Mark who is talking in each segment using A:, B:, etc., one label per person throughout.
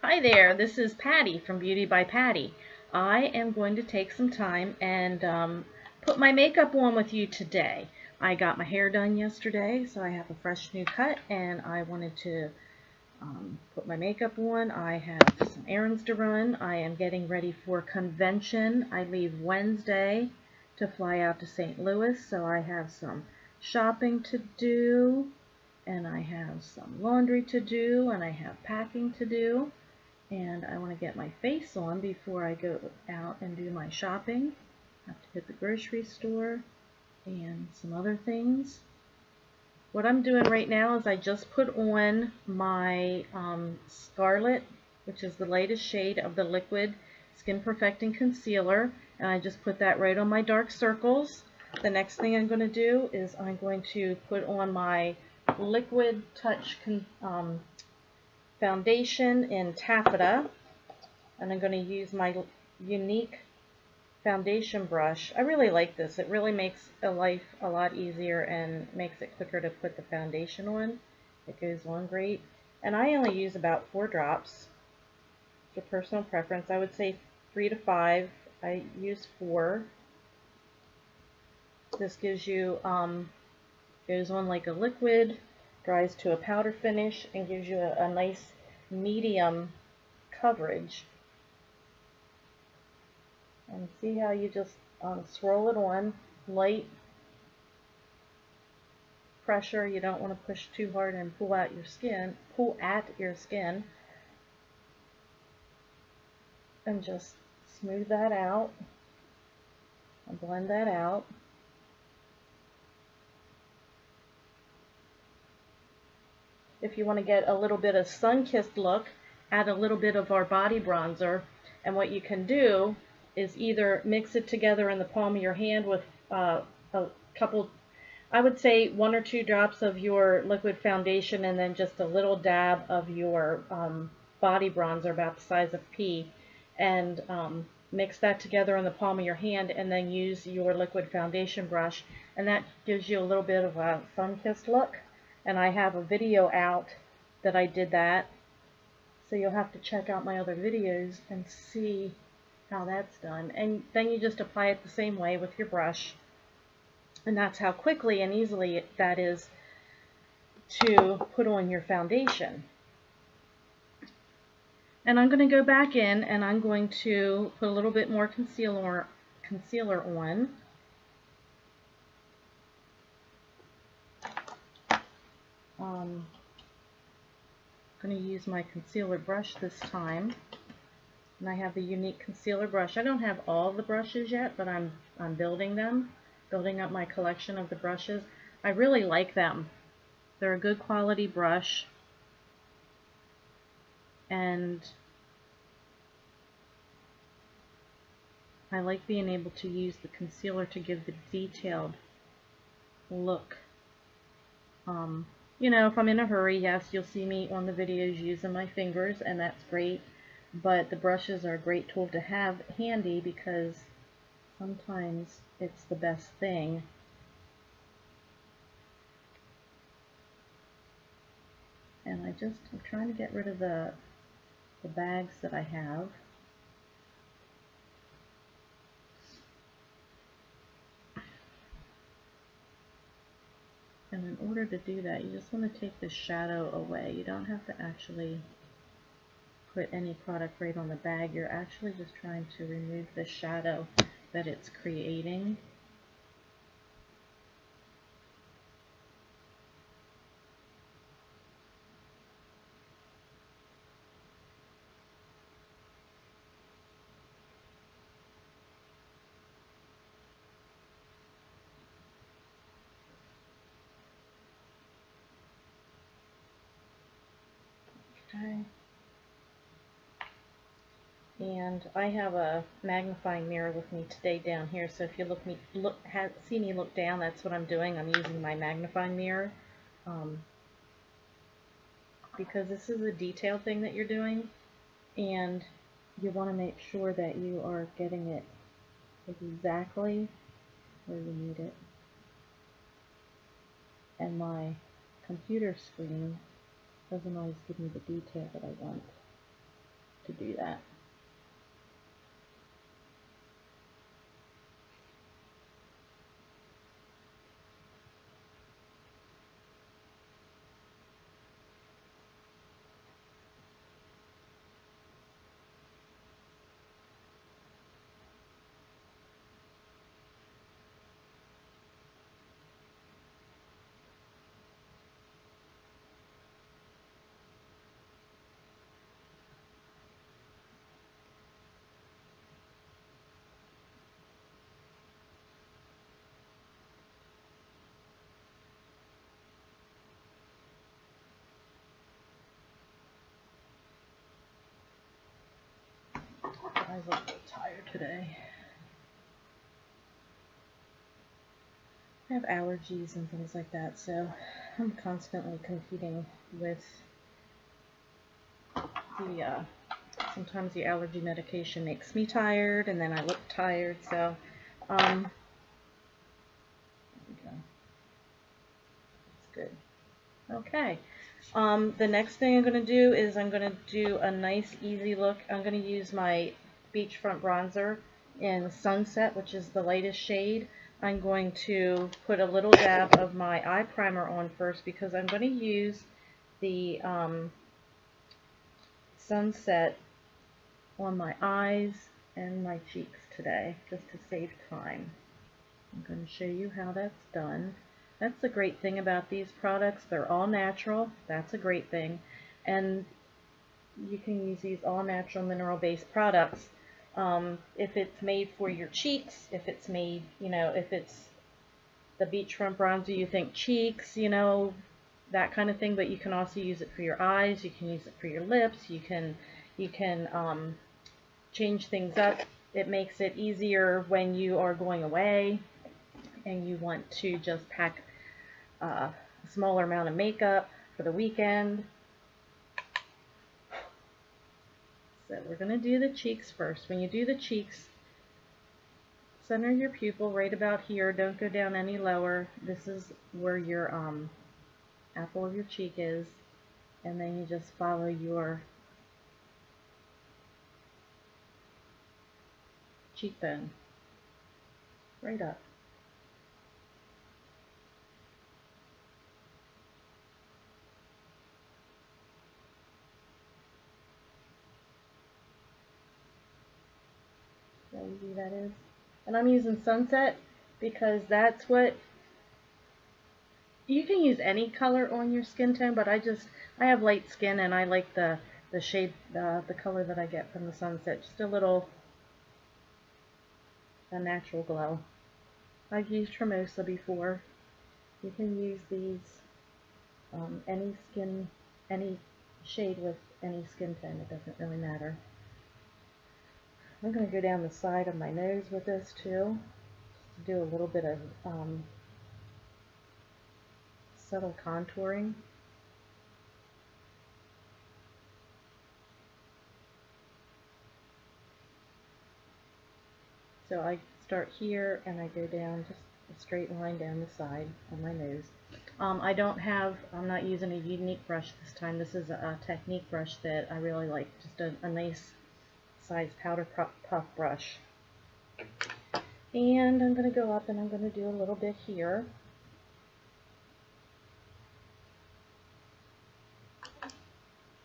A: Hi there, this is Patty from Beauty by Patty. I am going to take some time and put my makeup on with you today. I got my hair done yesterday, so I have a fresh new cut, and I wanted to put my makeup on. I have some errands to run. I am getting ready for convention. I leave Wednesday to fly out to St. Louis, so I have some shopping to do, and I have some laundry to do, and I have packing to do. And I want to get my face on before I go out and do my shopping. I have to hit the grocery store and some other things. What I'm doing right now is I just put on my Scarlet, which is the latest shade of the Liquid Skin Perfecting Concealer, and I just put that right on my dark circles. The next thing I'm going to do is I'm going to put on my Liquid Touch foundation in Taffeta, and I'm going to use my unique foundation brush. I really like this. It really makes life a lot easier and makes it quicker to put the foundation on. It goes on great. And I only use about 4 drops. It's a personal preference. I would say 3 to 5. I use 4. This gives you, goes on like a liquid, dries to a powder finish, and gives you a nice medium coverage. And see how you just swirl it on, light pressure. You don't want to push too hard and pull at your skin, and just smooth that out and blend that out. If you want to get a little bit of sun-kissed look, add a little bit of our body bronzer, and what you can do is either mix it together in the palm of your hand with a couple, I would say 1 or 2 drops of your liquid foundation, and then just a little dab of your body bronzer about the size of pea, and mix that together in the palm of your hand, and then use your liquid foundation brush, and that gives you a little bit of a sun-kissed look. And I have a video out that I did that, so you'll have to check out my other videos and see how that's done. And then you just apply it the same way with your brush, and that's how quickly and easily that is to put on your foundation. And I'm going to go back in and I'm going to put a little bit more concealer on. I'm going to use my concealer brush this time, and I have the unique concealer brush. I don't have all the brushes yet, but I'm building them, building up my collection of the brushes. I really like them. They're a good quality brush, and I like being able to use the concealer to give the detailed look. You know, if I'm in a hurry, yes, you'll see me on the videos using my fingers, and that's great, but the brushes are a great tool to have handy because sometimes it's the best thing. And I'm trying to get rid of the bags that I have. And in order to do that, you just want to take the shadow away. You don't have to actually put any product right on the bag. You're actually just trying to remove the shadow that it's creating. Okay. And I have a magnifying mirror with me today down here, so if you see me look down, that's what I'm doing. I'm using my magnifying mirror because this is a detail thing that you're doing, and you want to make sure that you are getting it exactly where you need it. And my computer screen doesn't always give me the detail that I want. to do that. I was a little tired today. I have allergies and things like that, so I'm constantly competing with the, sometimes the allergy medication makes me tired, and then I look tired, so, there we go. That's good. Okay. The next thing I'm going to do is I'm going to do a nice easy look. I'm going to use my Beachfront Bronzer in Sunset, which is the lightest shade. I'm going to put a little dab of my eye primer on first because I'm going to use the Sunset on my eyes and my cheeks today, just to save time. I'm going to show you how that's done. That's the great thing about these products. They're all natural. That's a great thing. And you can use these all natural mineral-based products. If it's made for your cheeks, if it's made, if it's the Beachfront Bronzer, you think cheeks, that kind of thing, but you can also use it for your eyes, you can use it for your lips, you can change things up. It makes it easier when you are going away and you want to just pack a smaller amount of makeup for the weekend. So we're going to do the cheeks first. When you do the cheeks, center your pupil right about here. Don't go down any lower. This is where your apple of your cheek is. And then you just follow your cheekbone right up. See how easy that is? And I'm using Sunset because that's what, you can use any color on your skin tone, but I have light skin and I like the shade, the color that I get from the Sunset. Just a natural glow. I've used Hermosa before. You can use these any shade with any skin tone. It doesn't really matter. I'm going to go down the side of my nose with this too, just to do a little bit of subtle contouring. So I start here and I go down just a straight line down the side of my nose. I'm not using a unique brush this time. This is a Technique brush that I really like, just a nice size powder puff brush. And I'm going to go up and I'm going to do a little bit here.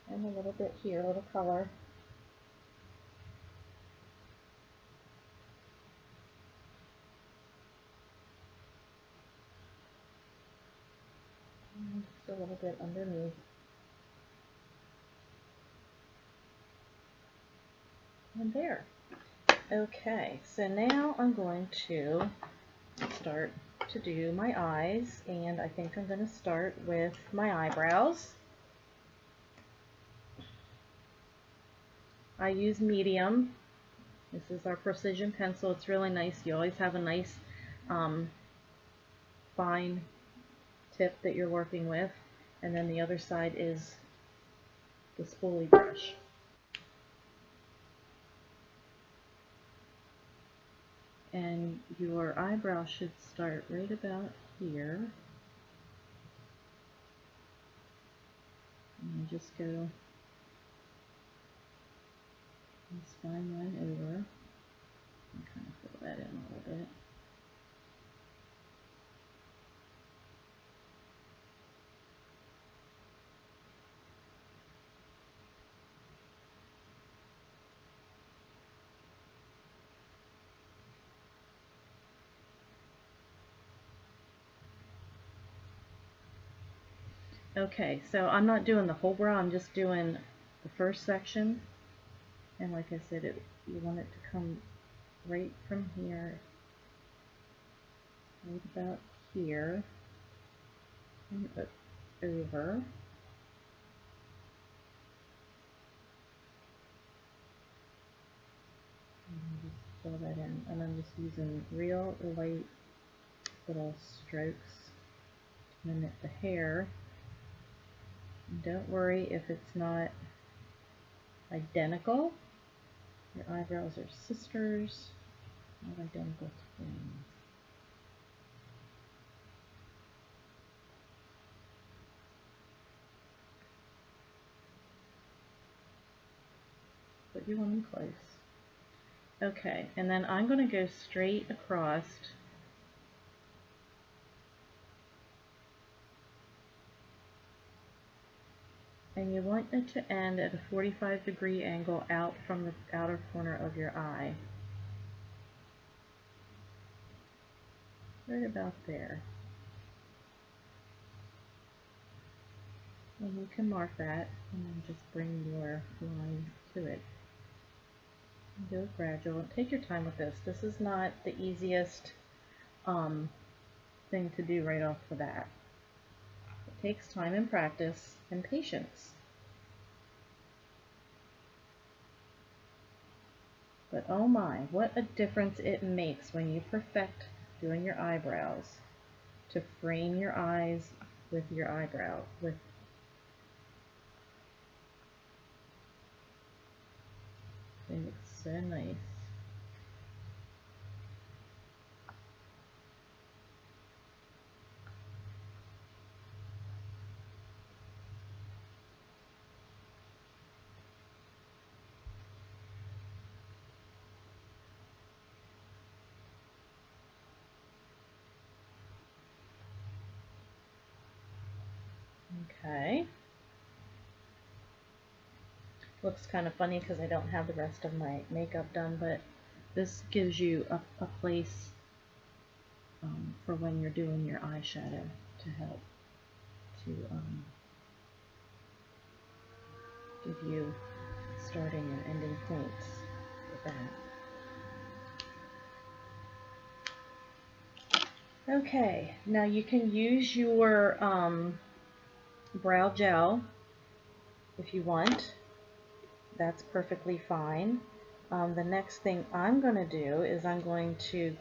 A: And a little bit here, a little color. And just a little bit underneath. And there. Okay, so now I'm going to start to do my eyes, and I think I'm going to start with my eyebrows. I use medium. This is our precision pencil. It's really nice. You always have a nice fine tip that you're working with, and then the other side is the spoolie brush. And your eyebrow should start right about here. And you just go and spine line over. And kind of fill that in a little bit. Okay, so I'm not doing the whole brow, I'm just doing the first section. And like I said, you want it to come right from here, right about here, and over. And just fill that in. And I'm just using real light little strokes to mimic the hair. And don't worry if it's not identical. Your eyebrows are sisters, not identical twins. But you want them close. Okay, and then I'm going to go straight across. And you want it to end at a 45-degree angle out from the outer corner of your eye. Right about there. And you can mark that and then just bring your line to it. And do it gradual. Take your time with this. This is not the easiest thing to do right off the bat. It takes time and practice and patience. But oh my, what a difference it makes when you perfect doing your eyebrows to frame your eyes with your eyebrow. It looks so nice. Okay. Looks kind of funny because I don't have the rest of my makeup done, but this gives you a place for when you're doing your eyeshadow to help to give you starting and ending points with that. Okay, now you can use your brow gel if you want. That's perfectly fine. The next thing I'm going to do is I'm going to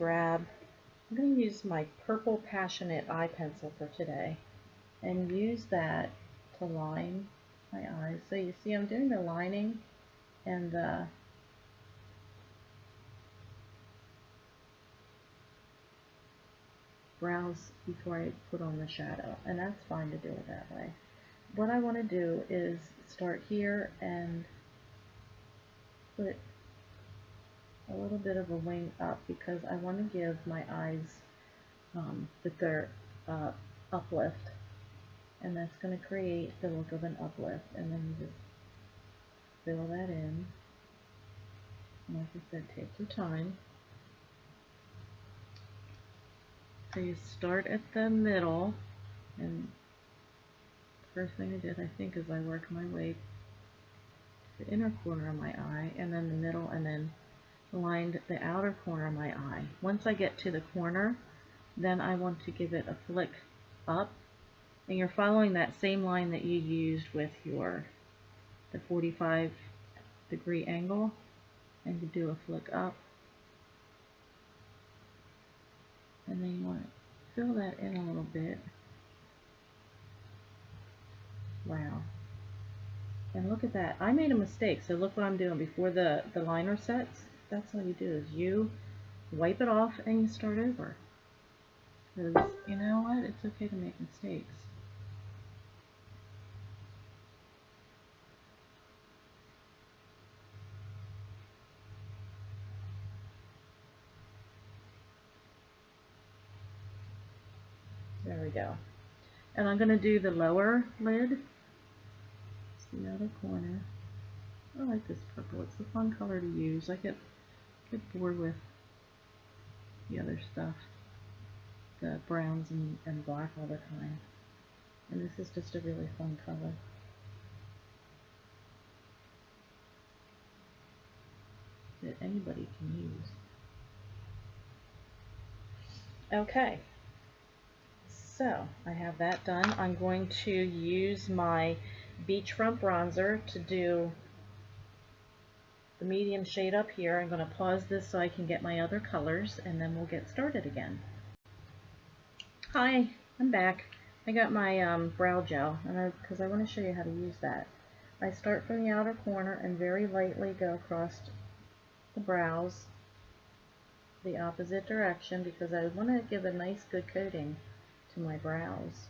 A: use my purple Passionate eye pencil for today and use that to line my eyes. So you see I'm doing the lining and the brows before I put on the shadow, and that's fine to do it that way. What I want to do is start here and put a little bit of a wing up because I want to give my eyes their uplift, and that's going to create the look of an uplift, and then you just fill that in. And like I said, take your time. So you start at the middle, and the first thing I did, I think, is I worked my way to the inner corner of my eye, and then the middle, and then lined the outer corner of my eye. Once I get to the corner, then I want to give it a flick up, and you're following that same line that you used with the 45-degree angle, and you do a flick up, and then you want to fill that in a little bit. Wow. And look at that. I made a mistake, so look what I'm doing before the liner sets. That's all you do, is you wipe it off and you start over. Because you know what? It's okay to make mistakes. There we go. And I'm going to do the lower lid. It's the other corner. I like this purple. It's a fun color to use. I get bored with the other stuff, the browns and black all the time. And this is just a really fun color. That anybody can use. Okay, so I have that done. I'm going to use my Beachfront Bronzer to do the medium shade up here. I'm going to pause this so I can get my other colors, and then we'll get started again. Hi, I'm back. I got my brow gel, and because I want to show you how to use that. I start from the outer corner and very lightly go across the brows the opposite direction because I want to give a nice good coating to my brows.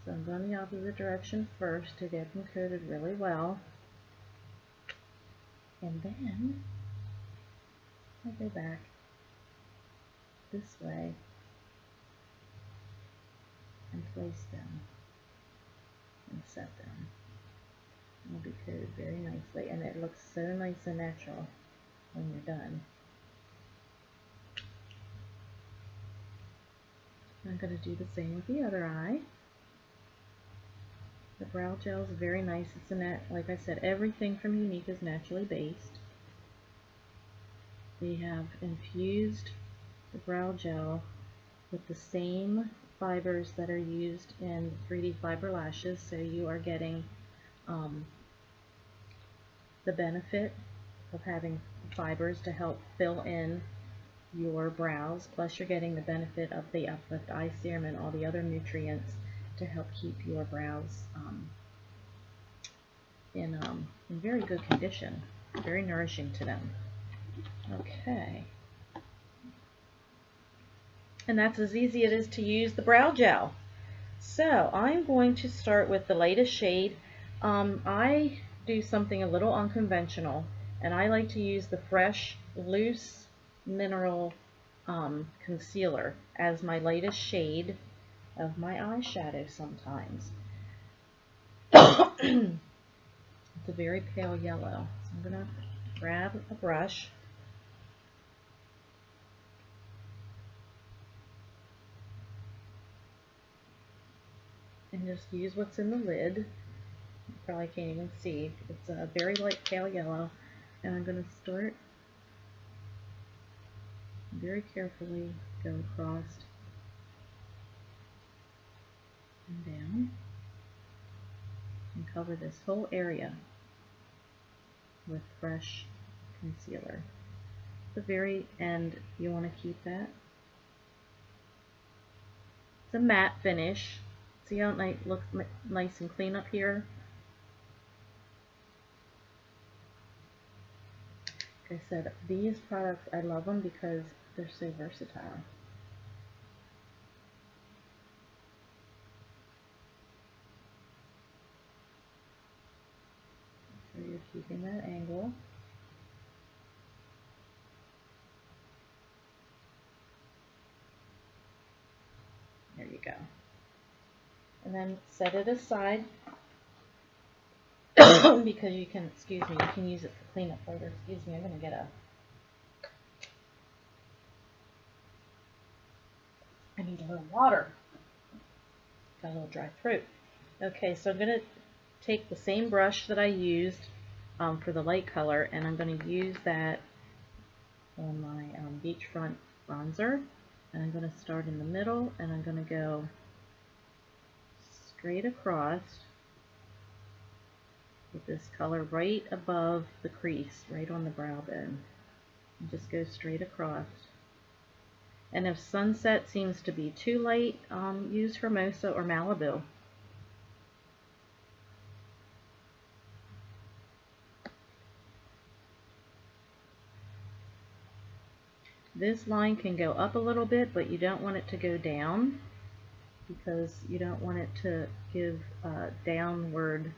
A: So I'm going the opposite direction first to get them coated really well. And then I go back this way and place them and set them. They'll be coated very nicely, and it looks so nice and natural when you're done. I'm going to do the same with the other eye. The brow gel is very nice. It's like I said, everything from Unique is naturally based. We have infused the brow gel with the same fibers that are used in 3D fiber lashes, so you are getting the benefit of having fibers to help fill in your brows, plus you're getting the benefit of the Uplift Eye Serum and all the other nutrients to help keep your brows in very good condition, very nourishing to them. Okay, and that's as easy as it is to use the brow gel. So I'm going to start with the lightest shade. I do something a little unconventional, and I like to use the Fresh Loose Mineral Concealer as my lightest shade of my eyeshadow sometimes. It's a very pale yellow. So I'm going to grab a brush and just use what's in the lid. You probably can't even see. It's a very light pale yellow, and I'm going to start very carefully, go across and down and cover this whole area with fresh concealer. At the very end, you want to keep that. It's a matte finish. See how it looks nice and clean up here? Like I said, these products, I love them because they're so versatile. So you're keeping that angle. There you go. And then set it aside because you can, excuse me, you can use it for cleanup later. Excuse me, I'm going to get I need a little water. Got a little dry throat. Okay, so I'm going to take the same brush that I used for the light color, and I'm going to use that on my Beachfront Bronzer. And I'm going to start in the middle, and I'm going to go straight across with this color right above the crease, right on the brow bone. And just go straight across. And if Sunset seems to be too light, use Hermosa or Malibu. This line can go up a little bit, but you don't want it to go down because you don't want it to give downward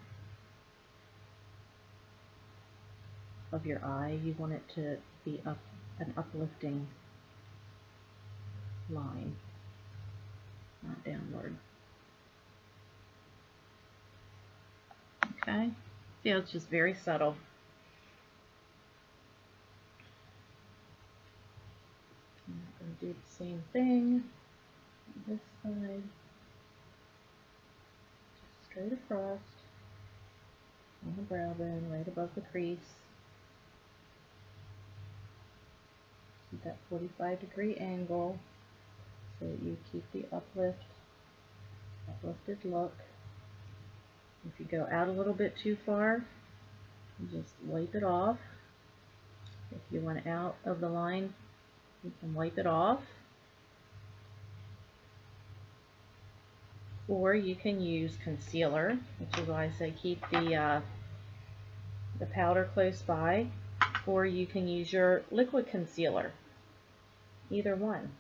A: of your eye. You want it to be an uplifting line. not downward. Okay, see how it's just very subtle. I'm going to do the same thing on this side, just straight across on the brow bone, right above the crease. Keep that 45-degree angle so that you keep the uplifted look. If you go out a little bit too far, you just wipe it off. If you went out of the line, you can wipe it off. Or you can use concealer, which is why I say keep the powder close by. Or you can use your liquid concealer. Either one.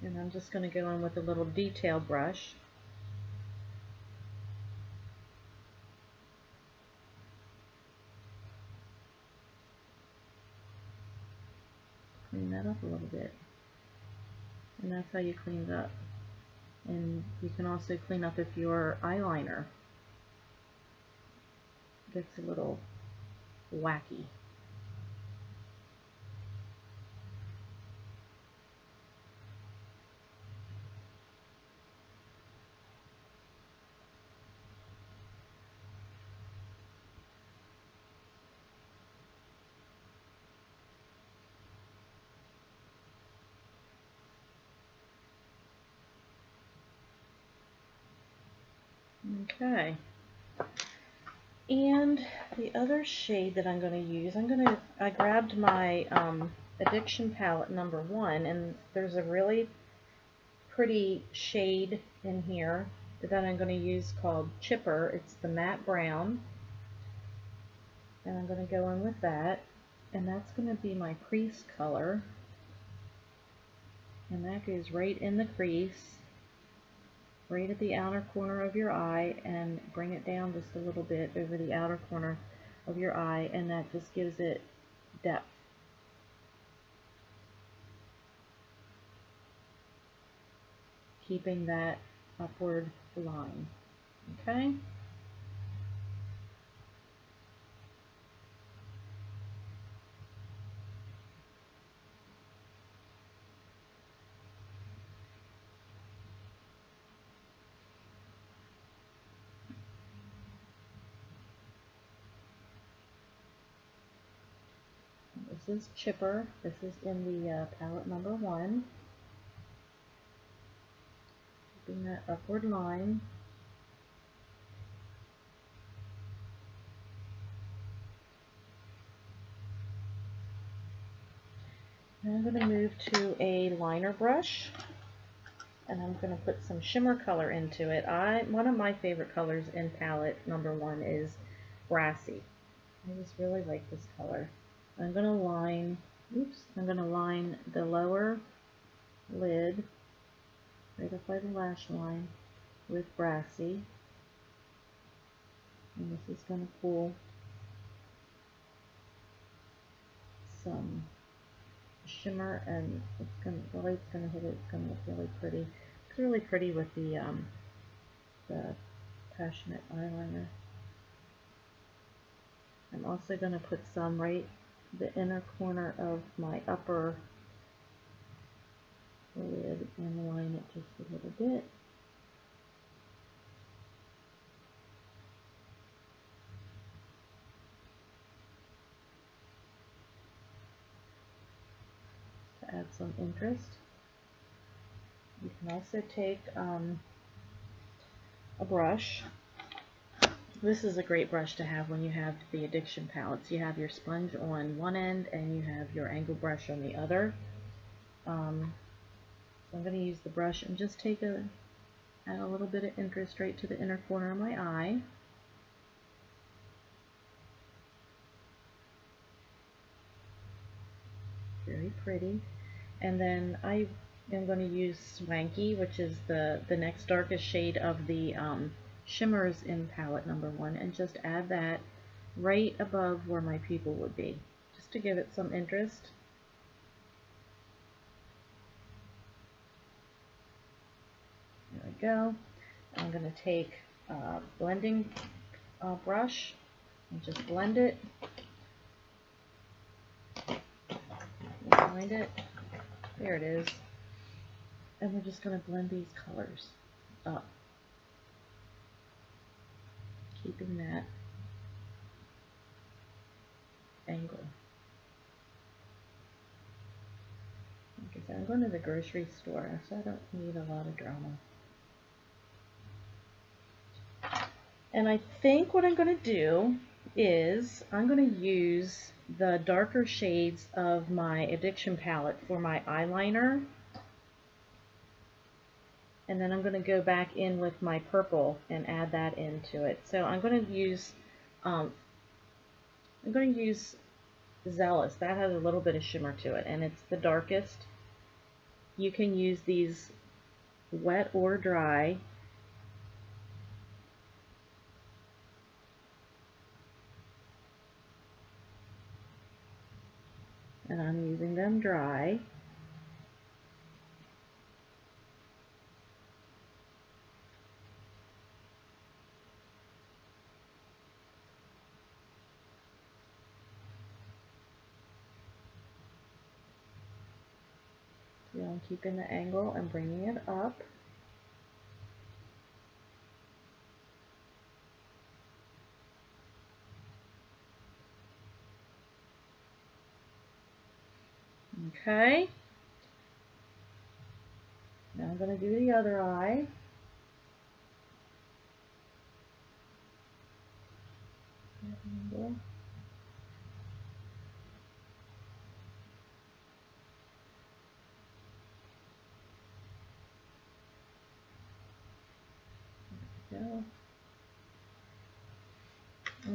A: And I'm just going to go in with a little detail brush. Clean that up a little bit. And that's how you clean it up. And you can also clean up if your eyeliner gets a little wacky. Okay, and the other shade that I'm going to use, I grabbed my Addiction palette number 1, and there's a really pretty shade in here that I'm going to use called Chipper. It's the matte brown, and I'm going to go in with that, and that's going to be my crease color, and that goes right in the crease, right at the outer corner of your eye, and bring it down just a little bit over the outer corner of your eye, and that just gives it depth. Keeping that upward line. Okay? This is Chipper. This is in the palette number 1. Keeping that upward line. Now I'm going to move to a liner brush, and I'm going to put some shimmer color into it. One of my favorite colors in palette number 1 is Brassy. I just really like this color. I'm going to line the lower lid right up by the lash line with Brassy, and this is going to pull some shimmer, and the light's going to hit it. It's going to look really pretty. It's really pretty with the Passionate eyeliner. I'm also going to put some right the inner corner of my upper lid and line it just a little bit. To add some interest. You can also take a brush. This is a great brush to have when you have the Addiction palettes. You have your sponge on one end and you have your angle brush on the other. So I'm going to use the brush and just add a little bit of interest right to the inner corner of my eye. Very pretty. And then I am going to use Swanky, which is the next darkest shade of the shimmers in palette number 1, and just add that right above where my pupil would be, just to give it some interest. we go. I'm going to take a blending brush and just blend it. Find it. There it is. And we're just going to blend these colors up, keeping that angle. Like I said, I'm going to the grocery store, so I don't need a lot of drama. And I think what I'm going to do is I'm going to use the darker shades of my Addiction palette for my eyeliner. And then I'm going to go back in with my purple and add that into it. So I'm going to use Zealous. That has a little bit of shimmer to it, and it's the darkest. You can use these wet or dry. And I'm using them dry. So I'm keeping the angle and bringing it up. Okay. Now I'm going to do the other eye. Go.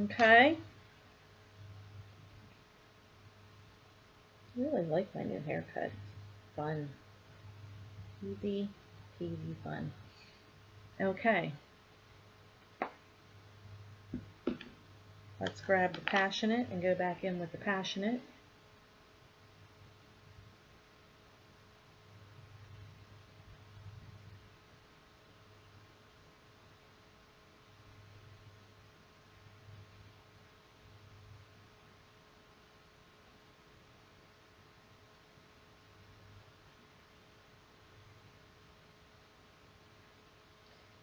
A: Okay. I really like my new haircut. Fun. Easy peasy fun. Okay. Let's grab the Passionate and go back in with the Passionate.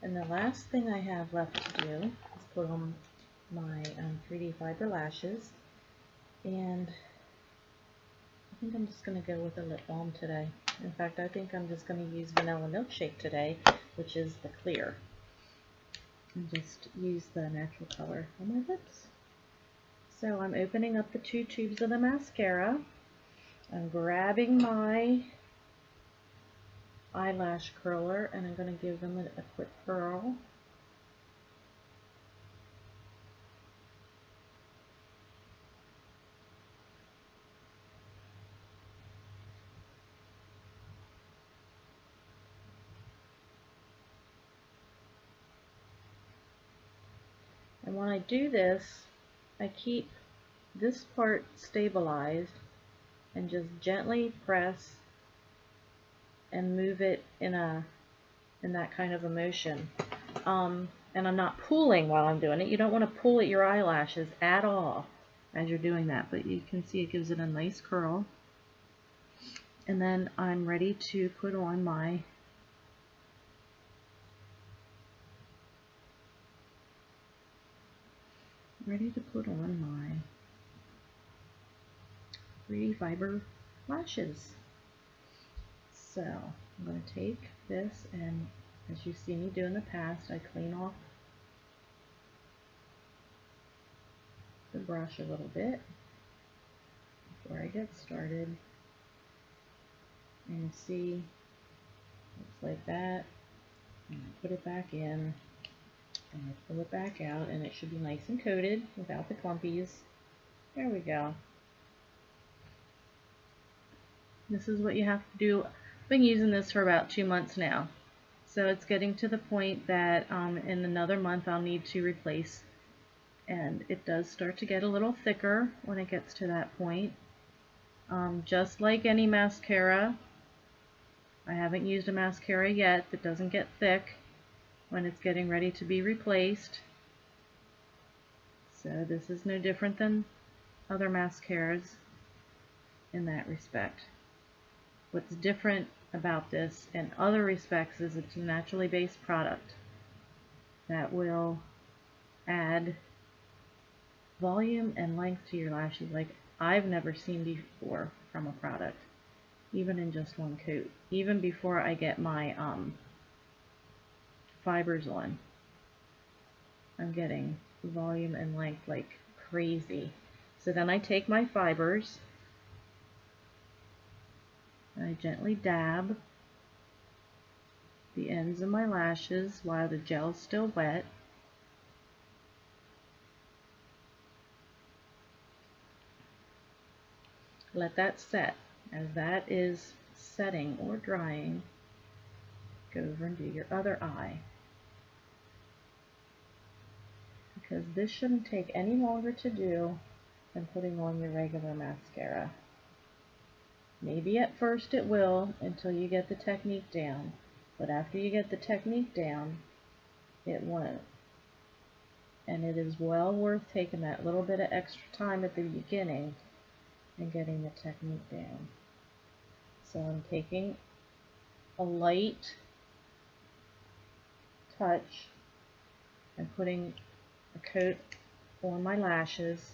A: And the last thing I have left to do is put on my 3D fiber lashes, and I think I'm just going to go with a lip balm today. In fact, I think I'm just going to use Vanilla Milkshake today, which is the clear, and just use the natural color on my lips. So I'm opening up the 2 tubes of the mascara. I'm grabbing my eyelash curler and I'm going to give them a quick curl. And when I do this, I keep this part stabilized and just gently press and move it in that kind of a motion. And I'm not pulling while I'm doing it. You don't want to pull at your eyelashes at all as you're doing that, but you can see it gives it a nice curl. And then I'm ready to put on my my 3D fiber lashes. So I'm going to take this, and as you see me do in the past, I clean off the brush a little bit before I get started. And you see, looks like that. And I put it back in, and I pull it back out, and it should be nice and coated without the clumpies. There we go. This is what you have to do. I've been using this for about 2 months now. So it's getting to the point that in another month I'll need to replace. And it does start to get a little thicker when it gets to that point. Just like any mascara, I haven't used a mascara yet that doesn't get thick. when it's getting ready to be replaced. So this is no different than other mascaras in that respect. What's different about this in other respects is it's a naturally based product that will add volume and length to your lashes like I've never seen before from a product, even in just one coat, even before I get my fibers on. I'm getting volume and length like crazy. So then I take my fibers and I gently dab the ends of my lashes while the gel's still wet. Let that set. As that is setting or drying, go over and do your other eye. Because this shouldn't take any longer to do than putting on your regular mascara. Maybe at first it will until you get the technique down, but after you get the technique down, it won't. And it is well worth taking that little bit of extra time at the beginning and getting the technique down. So I'm taking a light touch and putting a coat on my lashes,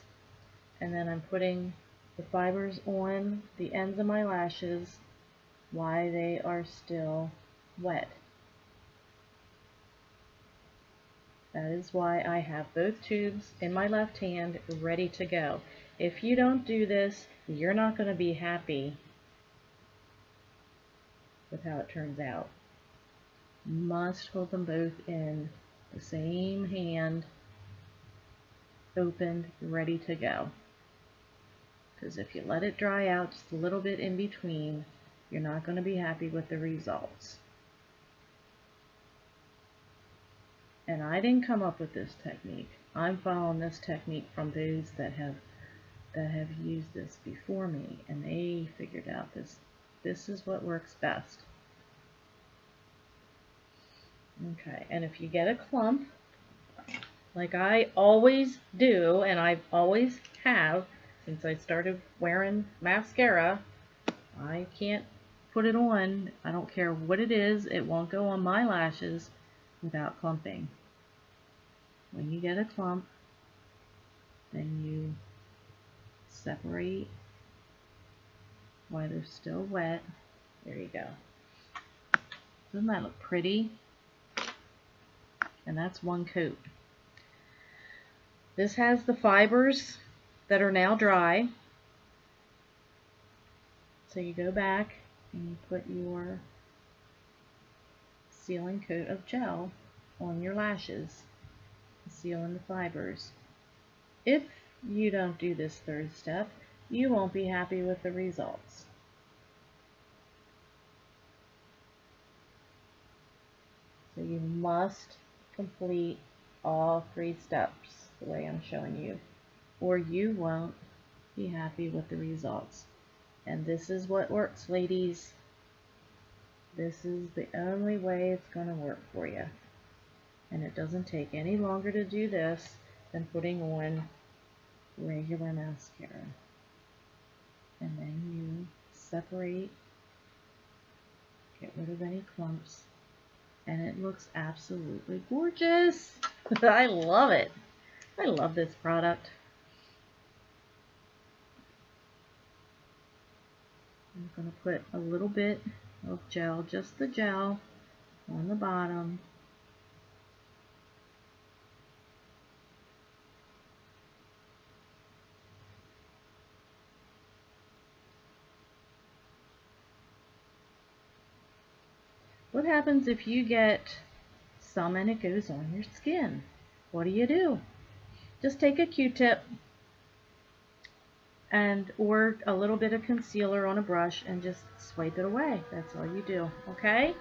A: and then I'm putting the fibers on the ends of my lashes while they are still wet. That is why I have both tubes in my left hand ready to go. If you don't do this, you're not going to be happy with how it turns out. You must hold them both in the same hand, opened, ready to go. Because if you let it dry out just a little bit in between, you're not going to be happy with the results. And I didn't come up with this technique. I'm following this technique from those that have used this before me, and they figured out this is what works best. Okay, and if you get a clump, like I always do, and I always have since I started wearing mascara, I can't put it on. I don't care what it is, it won't go on my lashes without clumping. When you get a clump, then you separate while they're still wet. There you go. Doesn't that look pretty? And that's one coat. This has the fibers that are now dry. So you go back and you put your sealing coat of gel on your lashes, sealing the fibers. If you don't do this third step, you won't be happy with the results. So you must complete all 3 steps the way I'm showing you, or you won't be happy with the results. And this is what works, ladies. This is the only way it's going to work for you. And it doesn't take any longer to do this than putting on regular mascara. And then you separate, get rid of any clumps, and it looks absolutely gorgeous. I love it. I love this product. I'm going to put a little bit of gel, just the gel, on the bottom. What happens if you get some and it goes on your skin? What do? Just take a Q-tip and or a little bit of concealer on a brush and just swipe it away. That's all you do, okay?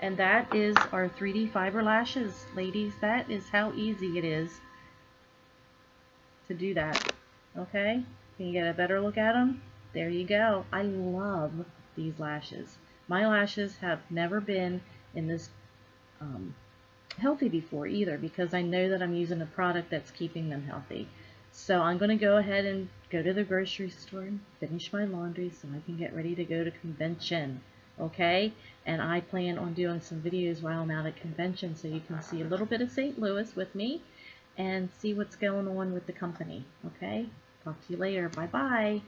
A: And that is our 3D fiber lashes, ladies. That is how easy it is to do that, okay? Can you get a better look at them? There you go. I love these lashes. My lashes have never been in this healthy before either, because I know that I'm using a product that's keeping them healthy. So I'm going to go ahead and go to the grocery store and finish my laundry so I can get ready to go to convention. Okay? And I plan on doing some videos while I'm out at convention so you can see a little bit of St. Louis with me and see what's going on with the company. Okay? Talk to you later. Bye-bye.